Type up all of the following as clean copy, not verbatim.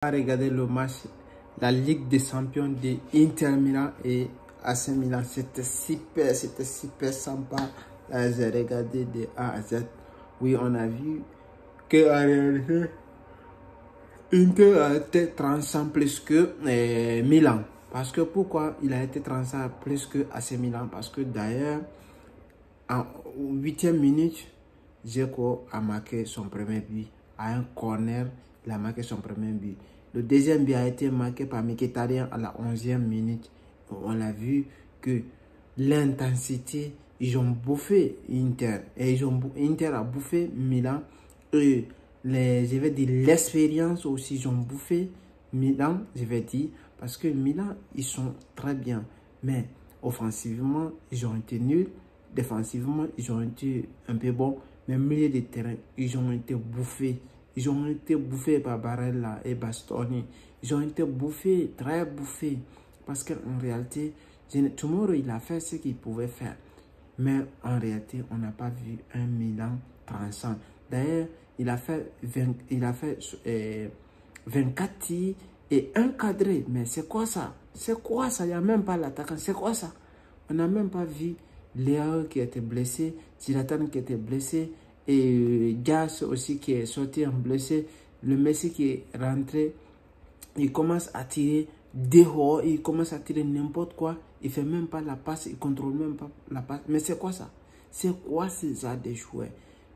À regarder le match, la Ligue des Champions de Inter Milan et AC Milan. C'était super sympa. J'ai regardé de A à Z. Oui, on a vu que en réalité, Inter a été transcend plus que Milan. Parce que pourquoi il a été transcend plus que AC Milan? Parce que d'ailleurs, en 8e minute, Dzeko a marqué son premier but. À un corner, il a marqué son premier but. Le deuxième but a été marqué par Mkhitaryan à la 11e minute. On a vu que l'intensité, ils ont bouffé Inter. Et Inter a bouffé Milan. Et je vais dire l'expérience aussi, ils ont bouffé Milan, je vais dire. Parce que Milan, ils sont très bien. Mais offensivement, ils ont été nuls. Défensivement, ils ont été un peu bons. Mais milieu de terrain, ils ont été bouffés. Ils ont été bouffés par Barella et Bastoni. Ils ont été bouffés, très bouffés. Parce qu'en réalité, Tomorrow, il a fait ce qu'il pouvait faire. Mais en réalité, on n'a pas vu un Milan transcendant. D'ailleurs, il a fait 24 tirs et un cadré. Mais c'est quoi ça? C'est quoi ça? Il n'y a même pas l'attaquant. C'est quoi ça? On n'a même pas vu Léao qui était blessé, Zlatan qui était blessé, et Gas aussi qui est sorti en blessé. Le Messi qui est rentré, il commence à tirer dehors, il commence à tirer n'importe quoi. Il fait même pas la passe, il contrôle même pas la passe. Mais c'est quoi ça? C'est quoi ces genre de joueurs?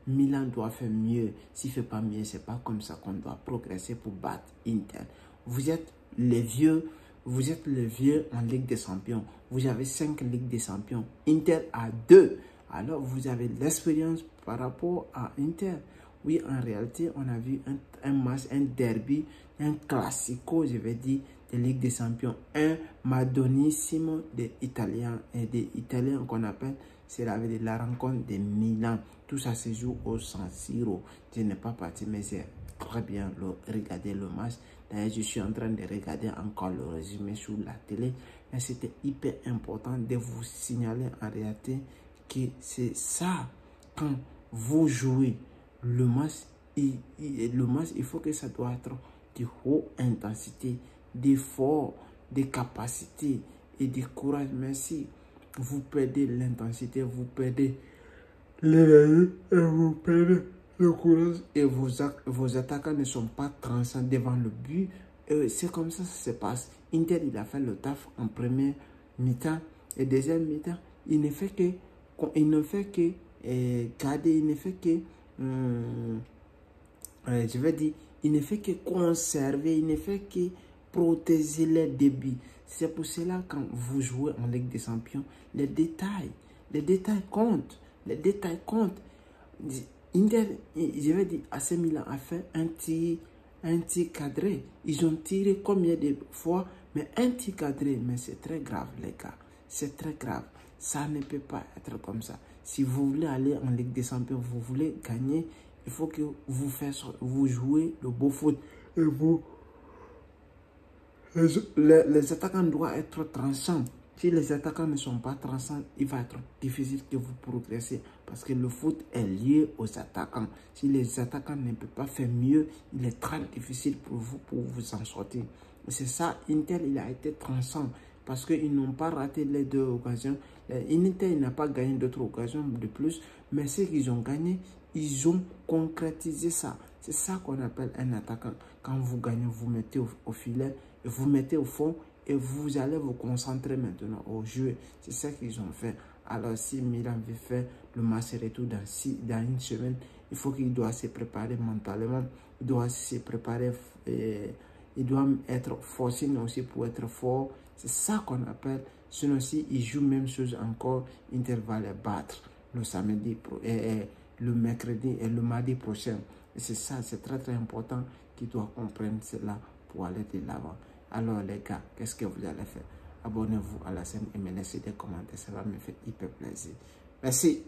Milan doit faire mieux. S'il ne fait pas mieux, c'est pas comme ça qu'on doit progresser pour battre Inter. Vous êtes les vieux. Vous êtes le vieux en Ligue des Champions. Vous avez 5 Ligues des Champions. Inter a 2. Alors, vous avez l'expérience par rapport à Inter. Oui, en réalité, on a vu un match, un derby, un classico, je vais dire, de Ligue des Champions. Un madonissimo des Italiens. Et des Italiens qu'on appelle, c'est la rencontre de Milan. Tout ça se joue au San Siro. Je n'ai pas parti, mais c'est très bien regarder le match. D'ailleurs, je suis en train de regarder encore le résumé sur la télé. Mais c'était hyper important de vous signaler en réalité que c'est ça. Quand vous jouez le match, il faut que ça doit être de haute intensité, d'effort, de capacité et de courage. Merci. Vous perdez l'intensité, vous perdez l'énergie et vous perdez le courage et vos attaquants ne sont pas transcendants devant le but. C'est comme ça que ça se passe. Inter, il a fait le taf en première mi-temps et deuxième mi-temps. Il ne fait que garder, il ne fait que je vais dire, il ne fait que conserver, il ne fait que protéger les débits. C'est pour cela quand vous jouez en Ligue des Champions, les détails comptent. Les détails comptent. Inter, je vais dire, AC Milan a fait un tir cadré. Ils ont tiré combien de fois? Mais un tir cadré, mais c'est très grave, les gars. C'est très grave. Ça ne peut pas être comme ça. Si vous voulez aller en Ligue des Champions, vous voulez gagner, il faut que vous jouez le beau foot. Et vous, les attaquants doivent être tranchants. Si les attaquants ne sont pas tranchants, il va être difficile que vous progressez. Parce que le foot est lié aux attaquants. Si les attaquants ne peuvent pas faire mieux, il est très difficile pour vous en sortir. C'est ça, Inter, il a été tranchant. Parce qu'ils n'ont pas raté les 2 occasions. Inter n'a pas gagné d'autres occasions de plus. Mais ce qu'ils ont gagné, ils ont concrétisé ça. C'est ça qu'on appelle un attaquant. Quand vous gagnez, vous mettez au filet, et vous mettez au fond et vous allez vous concentrer maintenant au jeu. C'est ça qu'ils ont fait. Alors si Milan veut faire le match retour dans une semaine, il faut qu'il doit se préparer mentalement. Il doit se préparer, il doit être forcé aussi pour être fort. C'est ça qu'on appelle. Sinon, si il joue même chose encore, Inter va les battre le samedi, le mercredi et le mardi prochain. Et c'est ça, c'est très important qu'ils doivent comprendre cela pour aller de l'avant. Alors les gars, qu'est-ce que vous allez faire? Abonnez-vous à la chaîne et me laissez des commentaires, ça va me faire hyper plaisir. Merci.